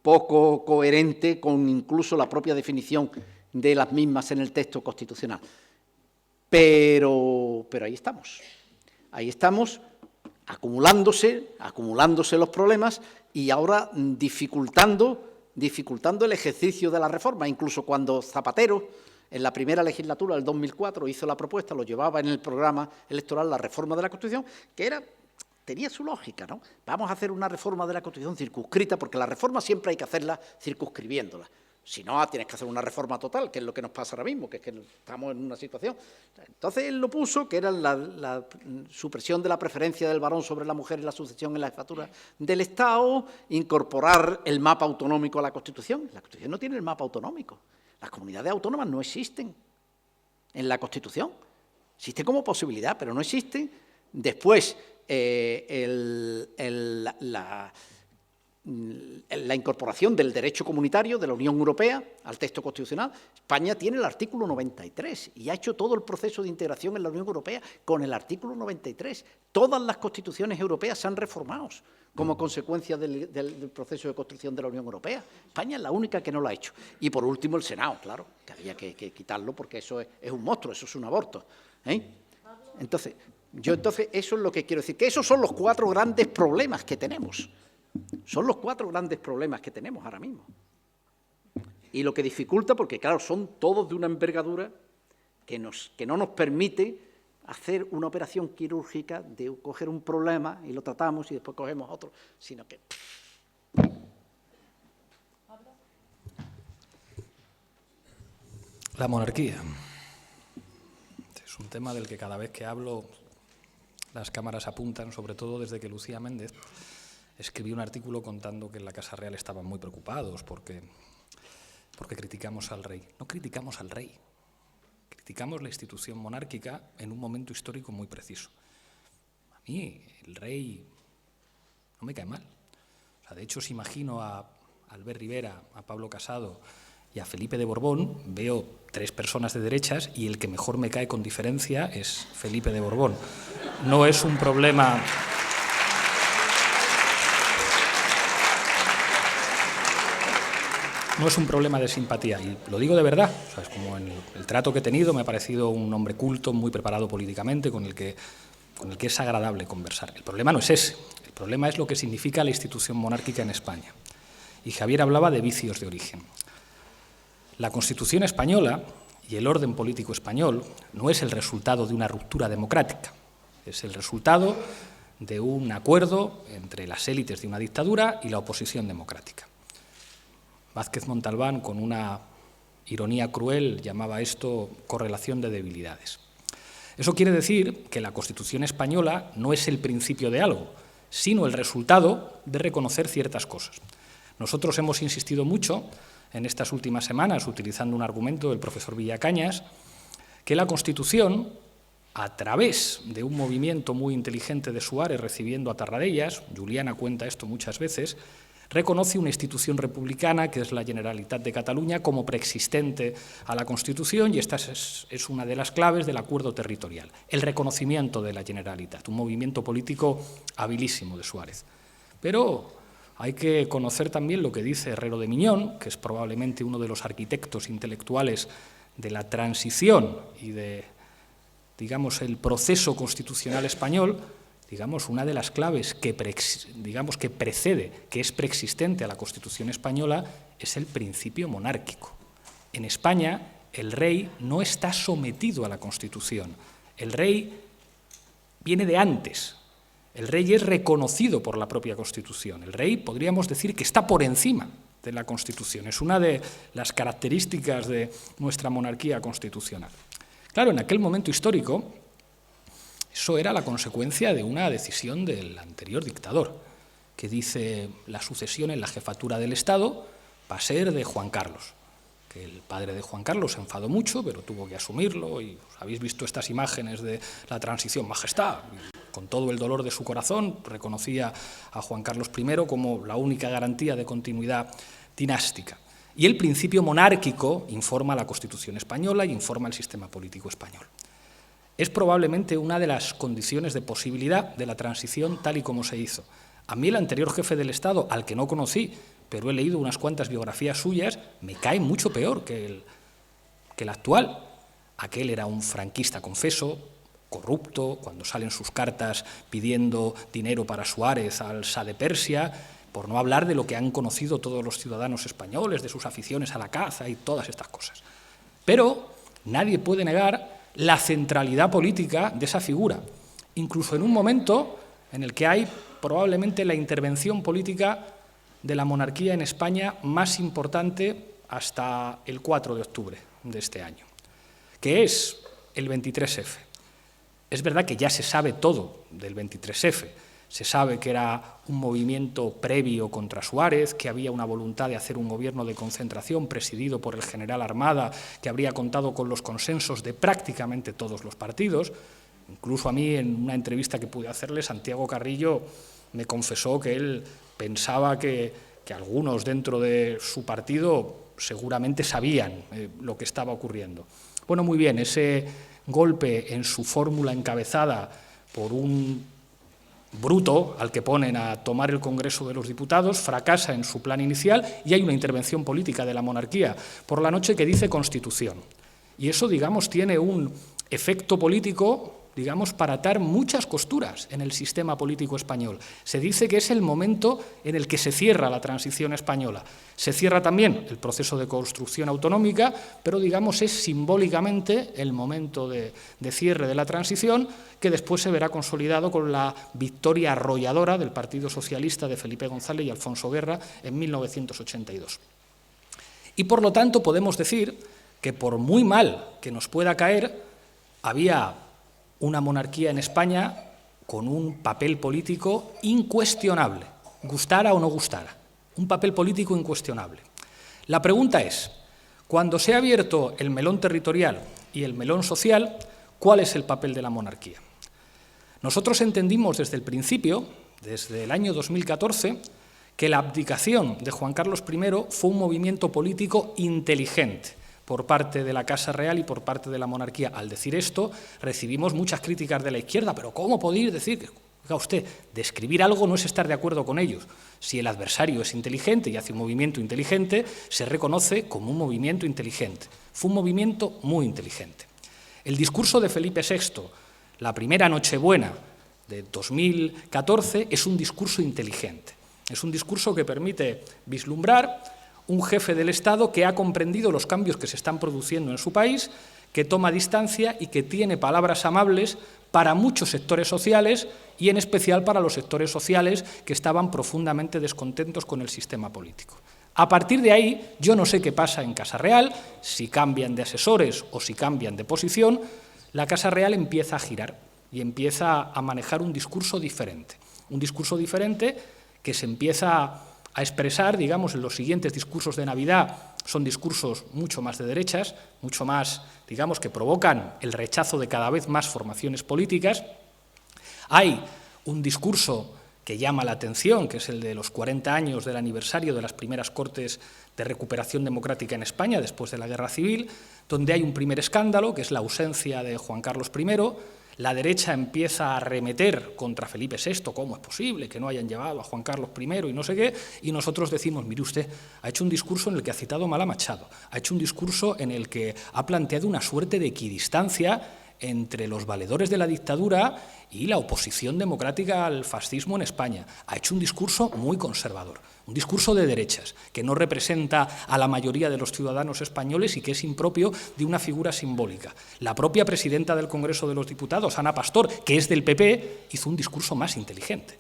poco coherente con incluso la propia definición de las mismas en el texto constitucional. Pero ahí estamos, acumulándose los problemas y ahora dificultando el ejercicio de la reforma. Incluso cuando Zapatero, en la primera legislatura del 2004, hizo la propuesta, lo llevaba en el programa electoral, la reforma de la Constitución, tenía su lógica, ¿no? Vamos a hacer una reforma de la Constitución circunscrita, porque la reforma siempre hay que hacerla circunscribiéndola. Si no, tienes que hacer una reforma total, que es lo que nos pasa ahora mismo, que es que estamos en una situación. Entonces él lo puso, que era la supresión de la preferencia del varón sobre la mujer y la sucesión en la jefatura del Estado, incorporar el mapa autonómico a la Constitución. La Constitución no tiene el mapa autonómico. Las comunidades autónomas no existen en la Constitución. Existen como posibilidad, pero no existen. Después, la incorporación del derecho comunitario de la Unión Europea al texto constitucional. España tiene el artículo 93 y ha hecho todo el proceso de integración en la Unión Europea con el artículo 93. Todas las constituciones europeas se han reformado como consecuencia del proceso de construcción de la Unión Europea. España es la única que no lo ha hecho. Y por último el Senado, claro, que había que quitarlo porque eso es un monstruo, eso es un aborto. Entonces, eso es lo que quiero decir, que esos son los 4 grandes problemas que tenemos. Son los 4 grandes problemas que tenemos ahora mismo. Y lo que dificulta, porque claro, son todos de una envergadura que no nos permite hacer una operación quirúrgica de coger un problema y lo tratamos y después cogemos otro, sino que... La monarquía. Es un tema del que cada vez que hablo las cámaras apuntan, sobre todo desde que Lucía Méndez escribió un artículo contando que en la Casa Real estaban muy preocupados porque criticamos al rey. No criticamos al rey, criticamos la institución monárquica en un momento histórico muy preciso. A mí el rey no me cae mal. O sea, de hecho, si imagino a Albert Rivera, a Pablo Casado y a Felipe de Borbón, veo 3 personas de derechas y el que mejor me cae con diferencia es Felipe de Borbón. No es un problema... No es un problema de simpatía, y lo digo de verdad. O sea, es como en el trato que he tenido, me ha parecido un hombre culto, muy preparado políticamente, con el que es agradable conversar. El problema no es ese, el problema es lo que significa la institución monárquica en España. Y Javier hablaba de vicios de origen. La Constitución española y el orden político español no es el resultado de una ruptura democrática, es el resultado de un acuerdo entre las élites de una dictadura y la oposición democrática. Vázquez Montalbán, con una ironía cruel, llamaba esto correlación de debilidades. Eso quiere decir que la Constitución española no es el principio de algo, sino el resultado de reconocer ciertas cosas. Nosotros hemos insistido mucho en estas últimas semanas, utilizando un argumento del profesor Villacañas, que la Constitución, a través de un movimiento muy inteligente de Suárez recibiendo a Tarradellas, Juliana cuenta esto muchas veces, reconoce una institución republicana, que es la Generalitat de Cataluña, como preexistente a la Constitución, y esta es una de las claves del acuerdo territorial, el reconocimiento de la Generalitat, un movimiento político habilísimo de Suárez. Pero hay que conocer también lo que dice Herrero de Miñón, que es probablemente uno de los arquitectos intelectuales de la transición y de, digamos, el proceso constitucional español. Digamos, una de las claves que precede, que es preexistente a la Constitución española, es el principio monárquico. En España, el rey no está sometido a la Constitución. El rey viene de antes. El rey es reconocido por la propia Constitución. El rey, podríamos decir, que está por encima de la Constitución. Es una de las características de nuestra monarquía constitucional. Claro, en aquel momento histórico, eso era la consecuencia de una decisión del anterior dictador, que dice la sucesión en la jefatura del Estado va a ser de Juan Carlos, que el padre de Juan Carlos se enfadó mucho, pero tuvo que asumirlo, y habéis visto estas imágenes de la transición, majestad, y con todo el dolor de su corazón reconocía a Juan Carlos I como la única garantía de continuidad dinástica. Y el principio monárquico informa a la Constitución española y informa al sistema político español. Es probablemente una de las condiciones de posibilidad de la transición tal y como se hizo. A mí el anterior jefe del Estado, al que no conocí, pero he leído unas cuantas biografías suyas, me cae mucho peor que el actual. Aquel era un franquista confeso, corrupto, cuando salen sus cartas pidiendo dinero para Suárez al Shah de Persia, por no hablar de lo que han conocido todos los ciudadanos españoles, de sus aficiones a la caza y todas estas cosas. Pero nadie puede negar la centralidad política de esa figura, incluso en un momento en el que hay probablemente la intervención política de la monarquía en España más importante hasta el 4 de octubre de este año, que es el 23F. Es verdad que ya se sabe todo del 23F, se sabe que era un movimiento previo contra Suárez, que había una voluntad de hacer un gobierno de concentración presidido por el general Armada, que habría contado con los consensos de prácticamente todos los partidos. Incluso a mí, en una entrevista que pude hacerle, Santiago Carrillo me confesó que él pensaba que algunos dentro de su partido seguramente sabían lo que estaba ocurriendo. Bueno, muy bien, ese golpe en su fórmula encabezada por un bruto al que ponen a tomar el Congreso de los Diputados, fracasa en su plan inicial y hay una intervención política de la monarquía por la noche que dice Constitución. Y eso, digamos, tiene un efecto político, digamos, para atar muchas costuras en el sistema político español. Se dice que es el momento en el que se cierra la transición española. Se cierra también el proceso de construcción autonómica, pero, digamos, es simbólicamente el momento de cierre de la transición, que después se verá consolidado con la victoria arrolladora del Partido Socialista de Felipe González y Alfonso Guerra en 1982. Y, por lo tanto, podemos decir que, por muy mal que nos pueda caer, había una monarquía en España con un papel político incuestionable, gustara o no gustara, un papel político incuestionable. La pregunta es, cuando se ha abierto el melón territorial y el melón social, ¿cuál es el papel de la monarquía? Nosotros entendimos desde el principio, desde el año 2014, que la abdicación de Juan Carlos I fue un movimiento político inteligente por parte de la Casa Real y por parte de la monarquía. Al decir esto, recibimos muchas críticas de la izquierda, pero ¿cómo podéis decir que, oiga usted, describir algo no es estar de acuerdo con ellos? Si el adversario es inteligente y hace un movimiento inteligente, se reconoce como un movimiento inteligente. Fue un movimiento muy inteligente. El discurso de Felipe VI, la primera Nochebuena de 2014, es un discurso inteligente. Es un discurso que permite vislumbrar un jefe del Estado que ha comprendido los cambios que se están produciendo en su país, que toma distancia y que tiene palabras amables para muchos sectores sociales y en especial para los sectores sociales que estaban profundamente descontentos con el sistema político. A partir de ahí, yo no sé qué pasa en Casa Real, si cambian de asesores o si cambian de posición, la Casa Real empieza a girar y empieza a manejar un discurso diferente que se empieza a expresar, digamos, en los siguientes discursos de Navidad. Son discursos mucho más de derechas, mucho más, digamos, que provocan el rechazo de cada vez más formaciones políticas. Hay un discurso que llama la atención, que es el de los 40 años del aniversario de las primeras Cortes de Recuperación Democrática en España, después de la Guerra Civil, donde hay un primer escándalo, que es la ausencia de Juan Carlos I. La derecha empieza a arremeter contra Felipe VI, ¿cómo es posible que no hayan llevado a Juan Carlos I y no sé qué? Y nosotros decimos, mire usted, ha hecho un discurso en el que ha citado mal a Machado, ha hecho un discurso en el que ha planteado una suerte de equidistancia entre los valedores de la dictadura y la oposición democrática al fascismo en España. Ha hecho un discurso muy conservador, un discurso de derechas, que no representa a la mayoría de los ciudadanos españoles y que es impropio de una figura simbólica. La propia presidenta del Congreso de los Diputados, Ana Pastor, que es del PP, hizo un discurso más inteligente,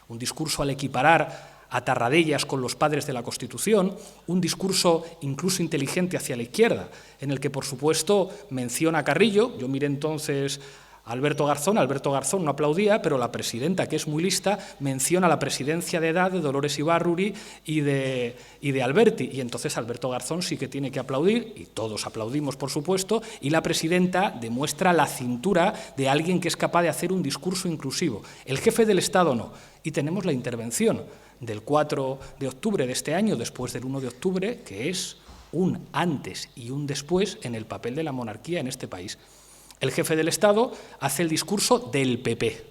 un discurso al equiparar a Tarradellas con los padres de la Constitución, un discurso incluso inteligente hacia la izquierda, en el que, por supuesto, menciona a Carrillo. Yo miré entonces a Alberto Garzón no aplaudía, pero la presidenta, que es muy lista, menciona la presidencia de edad de Dolores Ibárruri y de Alberti, y entonces Alberto Garzón sí que tiene que aplaudir, y todos aplaudimos, por supuesto, y la presidenta demuestra la cintura de alguien que es capaz de hacer un discurso inclusivo. El jefe del Estado no, y tenemos la intervención del 4 de octubre de este año, después del 1 de octubre, que es un antes y un después en el papel de la monarquía en este país. El jefe del Estado hace el discurso del PP,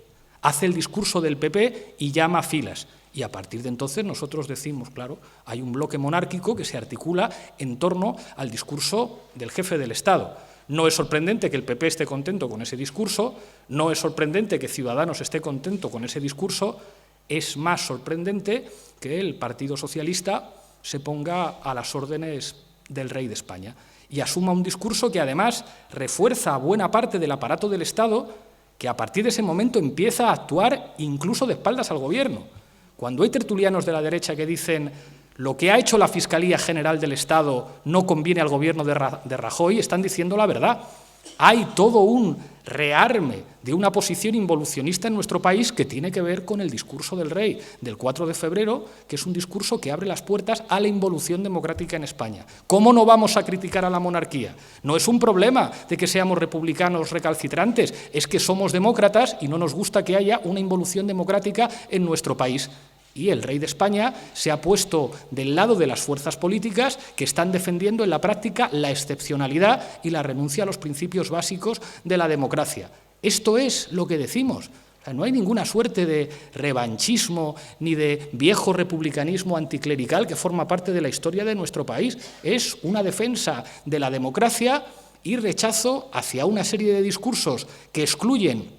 y llama a filas. Y a partir de entonces nosotros decimos, claro, hay un bloque monárquico que se articula en torno al discurso del jefe del Estado. No es sorprendente que el PP esté contento con ese discurso, no es sorprendente que Ciudadanos esté contento con ese discurso. Es más sorprendente que el Partido Socialista se ponga a las órdenes del rey de España y asuma un discurso que además refuerza a buena parte del aparato del Estado, que a partir de ese momento empieza a actuar incluso de espaldas al Gobierno. Cuando hay tertulianos de la derecha que dicen lo que ha hecho la Fiscalía General del Estado no conviene al Gobierno de Rajoy, están diciendo la verdad. Hay todo un rearme de una posición involucionista en nuestro país que tiene que ver con el discurso del rey del 4 de febrero, que es un discurso que abre las puertas a la involución democrática en España. ¿Cómo no vamos a criticar a la monarquía? No es un problema de que seamos republicanos recalcitrantes, es que somos demócratas y no nos gusta que haya una involución democrática en nuestro país. Y el rey de España se ha puesto del lado de las fuerzas políticas que están defendiendo en la práctica la excepcionalidad y la renuncia a los principios básicos de la democracia. Esto es lo que decimos. O sea, no hay ninguna suerte de revanchismo ni de viejo republicanismo anticlerical que forma parte de la historia de nuestro país. Es una defensa de la democracia y rechazo hacia una serie de discursos que excluyen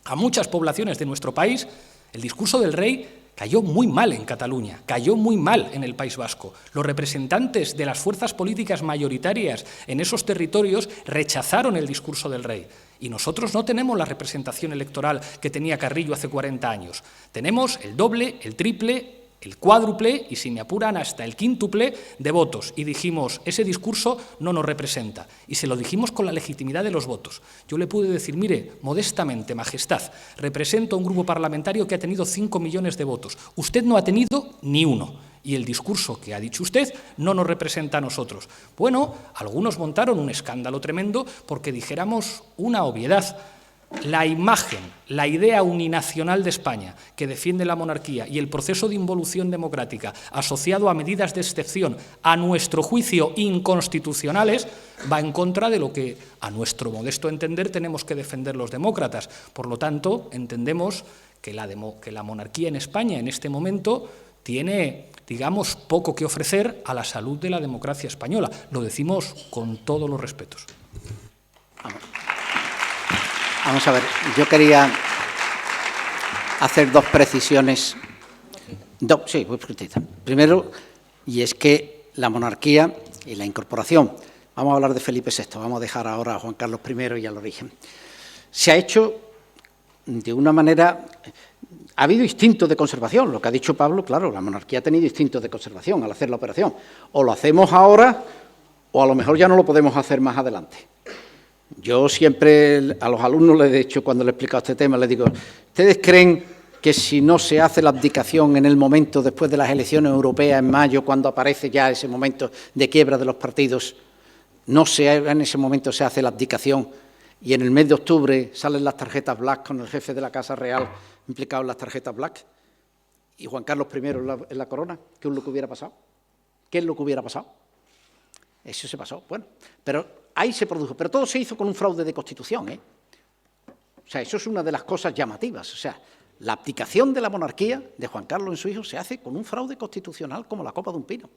a muchas poblaciones de nuestro país. El discurso del rey cayó muy mal en Cataluña, cayó muy mal en el País Vasco. Los representantes de las fuerzas políticas mayoritarias en esos territorios rechazaron el discurso del rey. Y nosotros no tenemos la representación electoral que tenía Carrillo hace 40 años. Tenemos el doble, el triple, el cuádruple y, si me apuran, hasta el quíntuple de votos. Y dijimos, ese discurso no nos representa. Y se lo dijimos con la legitimidad de los votos. Yo le pude decir, mire, modestamente, Majestad, represento a un grupo parlamentario que ha tenido 5 millones de votos. Usted no ha tenido ni uno. Y el discurso que ha dicho usted no nos representa a nosotros. Bueno, algunos montaron un escándalo tremendo porque dijéramos una obviedad. La imagen, la idea uninacional de España que defiende la monarquía y el proceso de involución democrática asociado a medidas de excepción, a nuestro juicio inconstitucionales, va en contra de lo que, a nuestro modesto entender, tenemos que defender los demócratas. Por lo tanto, entendemos que la monarquía en España en este momento tiene, digamos, poco que ofrecer a la salud de la democracia española. Lo decimos con todos los respetos. Vamos a ver, yo quería hacer dos precisiones. Sí, muy cortita. Primero, y es que la monarquía y la incorporación, vamos a hablar de Felipe VI, vamos a dejar ahora a Juan Carlos I y al origen. Se ha hecho de una manera... Ha habido instinto de conservación, lo que ha dicho Pablo, claro, la monarquía ha tenido instinto de conservación al hacer la operación. O lo hacemos ahora, o a lo mejor ya no lo podemos hacer más adelante. Yo siempre a los alumnos les he dicho, cuando les he explicado este tema, les digo, ¿ustedes creen que si no se hace la abdicación en el momento después de las elecciones europeas en mayo, cuando aparece ya ese momento de quiebra de los partidos, en ese momento se hace la abdicación y en el mes de octubre salen las tarjetas black con el jefe de la Casa Real implicado en las tarjetas black y Juan Carlos I en la corona? ¿Qué es lo que hubiera pasado? ¿Qué es lo que hubiera pasado? Eso se pasó, bueno, pero ahí se produjo, pero todo se hizo con un fraude de Constitución, ¿eh? O sea, eso es una de las cosas llamativas, o sea, la abdicación de la monarquía de Juan Carlos en su hijo se hace con un fraude constitucional como la copa de un pino.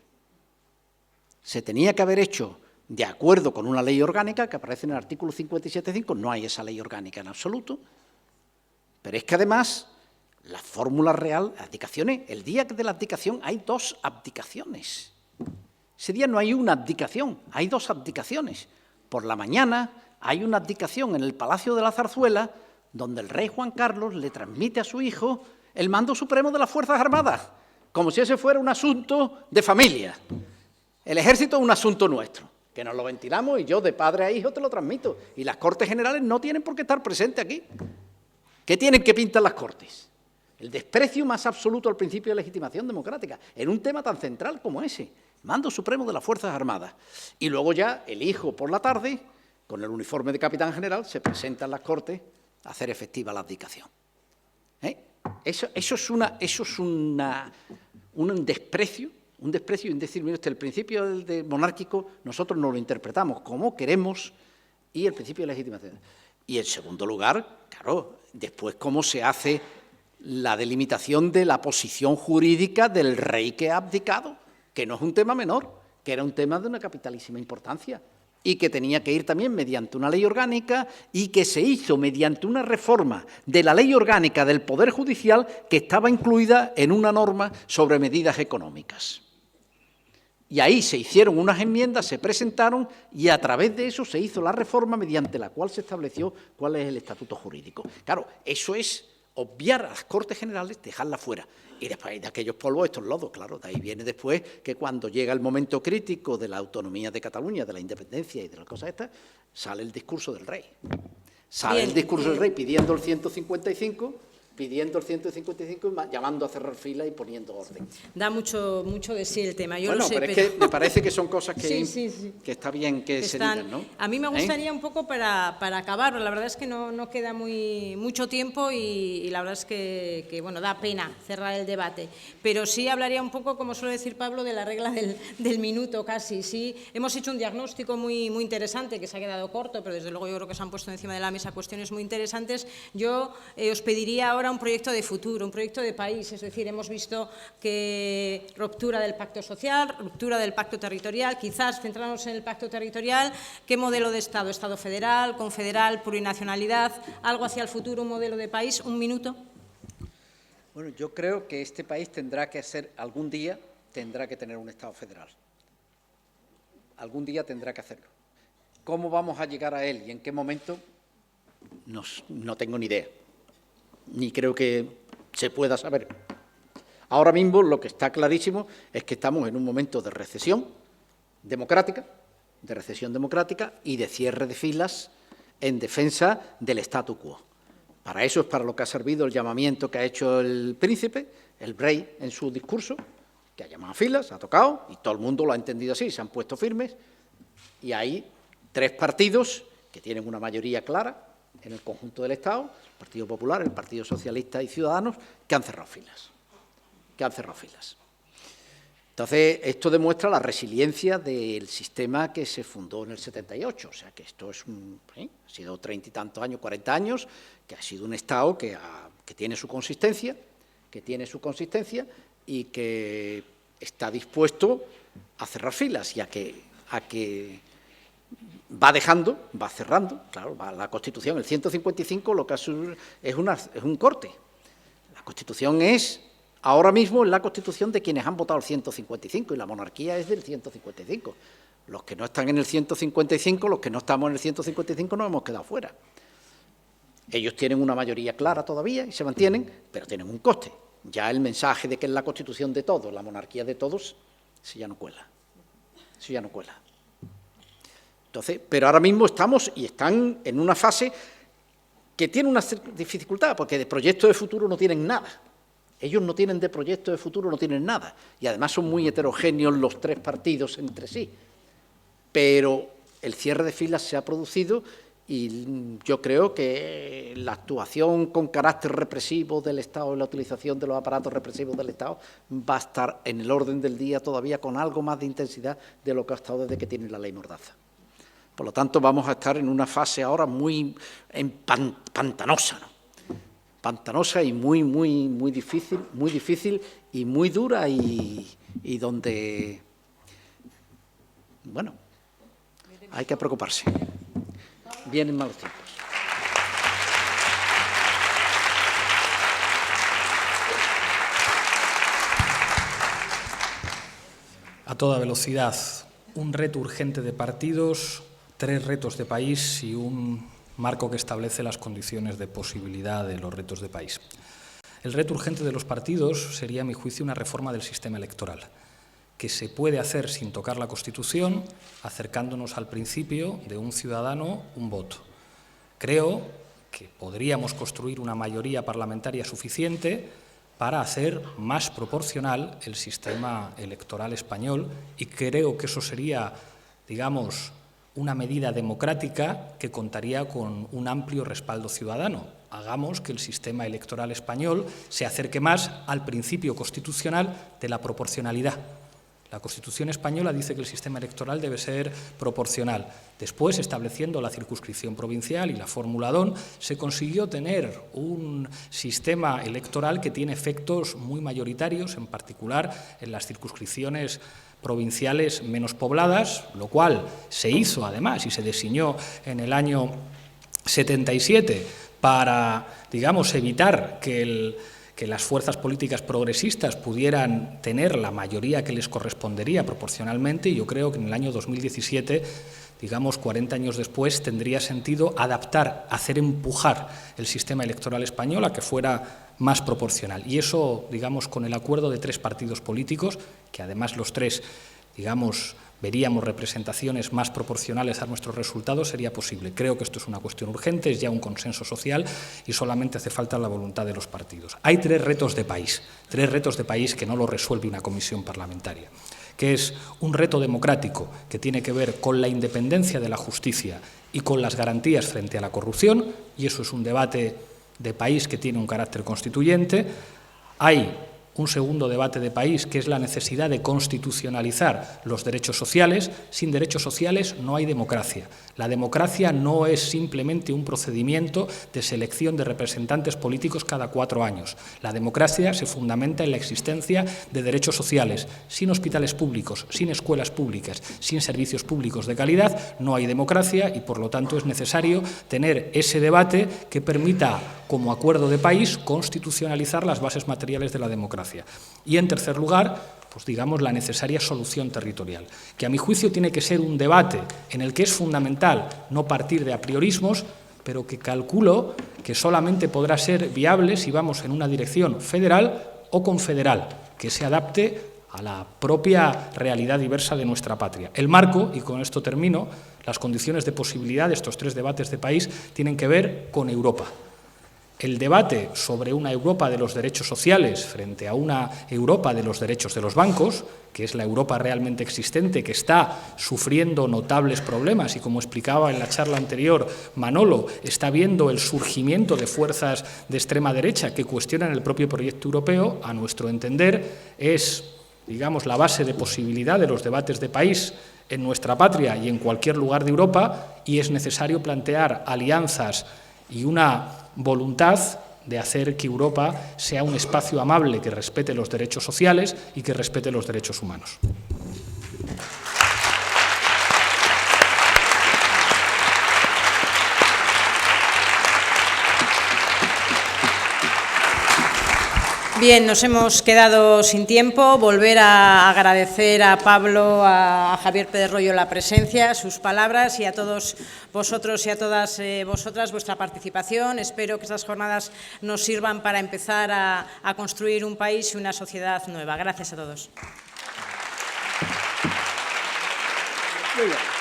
Se tenía que haber hecho de acuerdo con una ley orgánica que aparece en el artículo 57.5, no hay esa ley orgánica en absoluto, pero es que además la fórmula real, abdicaciones, el día de la abdicación hay dos abdicaciones. Ese día no hay una abdicación, hay dos abdicaciones. Por la mañana hay una abdicación en el Palacio de la Zarzuela, donde el rey Juan Carlos le transmite a su hijo el mando supremo de las Fuerzas Armadas, como si ese fuera un asunto de familia. El ejército es un asunto nuestro, que nos lo ventilamos y yo de padre a hijo te lo transmito. Y las Cortes Generales no tienen por qué estar presentes aquí. ¿Qué tienen que pintar las Cortes? El desprecio más absoluto al principio de legitimación democrática, en un tema tan central como ese. Mando supremo de las Fuerzas Armadas. Y luego ya el hijo por la tarde, con el uniforme de capitán general, se presenta en las Cortes a hacer efectiva la abdicación. Eso es un desprecio, y decir, mire usted, el principio del monárquico nosotros nos lo interpretamos como queremos y el principio de legitimación. Y en segundo lugar, claro, después cómo se hace la delimitación de la posición jurídica del rey que ha abdicado, que no es un tema menor, que era un tema de una capitalísima importancia y que tenía que ir también mediante una ley orgánica y que se hizo mediante una reforma de la ley orgánica del Poder Judicial que estaba incluida en una norma sobre medidas económicas. Y ahí se hicieron unas enmiendas, se presentaron y a través de eso se hizo la reforma mediante la cual se estableció cuál es el estatuto jurídico. Claro, eso es obviar a las Cortes Generales, dejarlas fuera. Y después de aquellos polvos, estos lodos, claro, de ahí viene después que cuando llega el momento crítico de la autonomía de Cataluña, de la independencia y de las cosas estas, sale el discurso del rey. Sale el discurso del rey pidiendo el 155, llamando a cerrar fila y poniendo orden. Da mucho de sí el tema. Yo bueno, lo sé, pero es que me parece que son cosas que, sí. que está bien que se digan, ¿no? A mí me gustaría un poco para acabar, la verdad es que no queda mucho tiempo y la verdad es que bueno, da pena cerrar el debate, pero sí hablaría un poco, como suele decir Pablo, de la regla del minuto casi. Sí, hemos hecho un diagnóstico muy interesante que se ha quedado corto, pero desde luego yo creo que se han puesto encima de la mesa cuestiones muy interesantes. Yo os pediría ahora un proyecto de futuro, un proyecto de país, es decir, hemos visto que ruptura del pacto social, ruptura del pacto territorial, quizás centrarnos en el pacto territorial, ¿qué modelo de Estado? ¿Estado federal, confederal, plurinacionalidad? ¿Algo hacia el futuro, un modelo de país? ¿Un minuto? Bueno, yo creo que este país tendrá que ser, algún día tendrá que tener un Estado federal. Algún día tendrá que hacerlo. ¿Cómo vamos a llegar a él y en qué momento? No tengo ni idea. Ni creo que se pueda saber. Ahora mismo lo que está clarísimo es que estamos en un momento de recesión democrática y de cierre de filas en defensa del statu quo. Para eso es para lo que ha servido el llamamiento que ha hecho el príncipe, el rey, en su discurso, que ha llamado a filas, ha tocado, y todo el mundo lo ha entendido así, se han puesto firmes, y hay 3 partidos que tienen una mayoría clara en el conjunto del Estado, el Partido Popular, el Partido Socialista y Ciudadanos, que han cerrado filas. Entonces, esto demuestra la resiliencia del sistema que se fundó en el 78, o sea, que esto es ha sido 30 y tantos años, 40 años, que ha sido un Estado que tiene su consistencia, y que está dispuesto a cerrar filas y a que va cerrando, claro, la Constitución, el 155 lo que es un corte. La Constitución es, ahora mismo, la Constitución de quienes han votado el 155 y la monarquía es del 155. Los que no están en el 155, los que no estamos en el 155 nos hemos quedado fuera. Ellos tienen una mayoría clara todavía y se mantienen, pero tienen un coste. Ya el mensaje de que es la Constitución de todos, la monarquía de todos, eso ya no cuela. Entonces, pero ahora mismo están en una fase que tiene una dificultad, porque de proyecto de futuro no tienen nada. Ellos no tienen de proyecto de futuro, no tienen nada. Y además son muy heterogéneos los 3 partidos entre sí. Pero el cierre de filas se ha producido y yo creo que la actuación con carácter represivo del Estado y la utilización de los aparatos represivos del Estado va a estar en el orden del día todavía con algo más de intensidad de lo que ha estado desde que tiene la ley Mordaza. Por lo tanto, vamos a estar en una fase ahora muy pantanosa, ¿no? Pantanosa y muy difícil y muy dura y donde, bueno, hay que preocuparse. Vienen malos tiempos. A toda velocidad, un reto urgente de partidos, 3 retos de país y un marco que establece las condiciones de posibilidad de los retos de país. El reto urgente de los partidos sería, a mi juicio, una reforma del sistema electoral, que se puede hacer sin tocar la Constitución, acercándonos al principio de un ciudadano, un voto. Creo que podríamos construir una mayoría parlamentaria suficiente para hacer más proporcional el sistema electoral español y creo que eso sería, digamos, una medida democrática que contaría con un amplio respaldo ciudadano. Hagamos que el sistema electoral español se acerque más al principio constitucional de la proporcionalidad. La Constitución española dice que el sistema electoral debe ser proporcional. Después, estableciendo la circunscripción provincial y la fórmula DON, se consiguió tener un sistema electoral que tiene efectos muy mayoritarios, en particular en las circunscripciones provinciales menos pobladas, lo cual se hizo además y se diseñó en el año 77 para, digamos, evitar que que las fuerzas políticas progresistas pudieran tener la mayoría que les correspondería proporcionalmente, y yo creo que en el año 2017, digamos 40 años después, tendría sentido adaptar, hacer empujar el sistema electoral español a que fuera más proporcional. Y eso, digamos, con el acuerdo de 3 partidos políticos, que además los 3, digamos, veríamos representaciones más proporcionales a nuestros resultados, sería posible. Creo que esto es una cuestión urgente, es ya un consenso social y solamente hace falta la voluntad de los partidos. Hay 3 retos de país que no lo resuelve una comisión parlamentaria, que es un reto democrático que tiene que ver con la independencia de la justicia y con las garantías frente a la corrupción, y eso es un debate de país que tiene un carácter constituyente. Hay un segundo debate de país, que es la necesidad de constitucionalizar los derechos sociales. Sin derechos sociales no hay democracia. La democracia no es simplemente un procedimiento de selección de representantes políticos cada 4 años. La democracia se fundamenta en la existencia de derechos sociales. Sin hospitales públicos, sin escuelas públicas, sin servicios públicos de calidad, no hay democracia, y por lo tanto es necesario tener ese debate que permita, como acuerdo de país, constitucionalizar las bases materiales de la democracia. Y, en tercer lugar, pues digamos, la necesaria solución territorial, que a mi juicio tiene que ser un debate en el que es fundamental no partir de apriorismos, pero que calculo que solamente podrá ser viable si vamos en una dirección federal o confederal, que se adapte a la propia realidad diversa de nuestra patria. El marco, y con esto termino, las condiciones de posibilidad de estos 3 debates de país tienen que ver con Europa. El debate sobre una Europa de los derechos sociales frente a una Europa de los derechos de los bancos, que es la Europa realmente existente, que está sufriendo notables problemas y, como explicaba en la charla anterior Manolo, está viendo el surgimiento de fuerzas de extrema derecha que cuestionan el propio proyecto europeo, a nuestro entender, es, digamos, la base de posibilidad de los debates de país en nuestra patria y en cualquier lugar de Europa, y es necesario plantear alianzas y una voluntad de hacer que Europa sea un espacio amable que respete los derechos sociales y que respete los derechos humanos. Bien, nos hemos quedado sin tiempo. Volver a agradecer a Pablo, a Javier Pérez-Royo la presencia, sus palabras, y a todos vosotros y a todas vosotras vuestra participación. Espero que estas jornadas nos sirvan para empezar a construir un país y una sociedad nueva. Gracias a todos. Muy bien.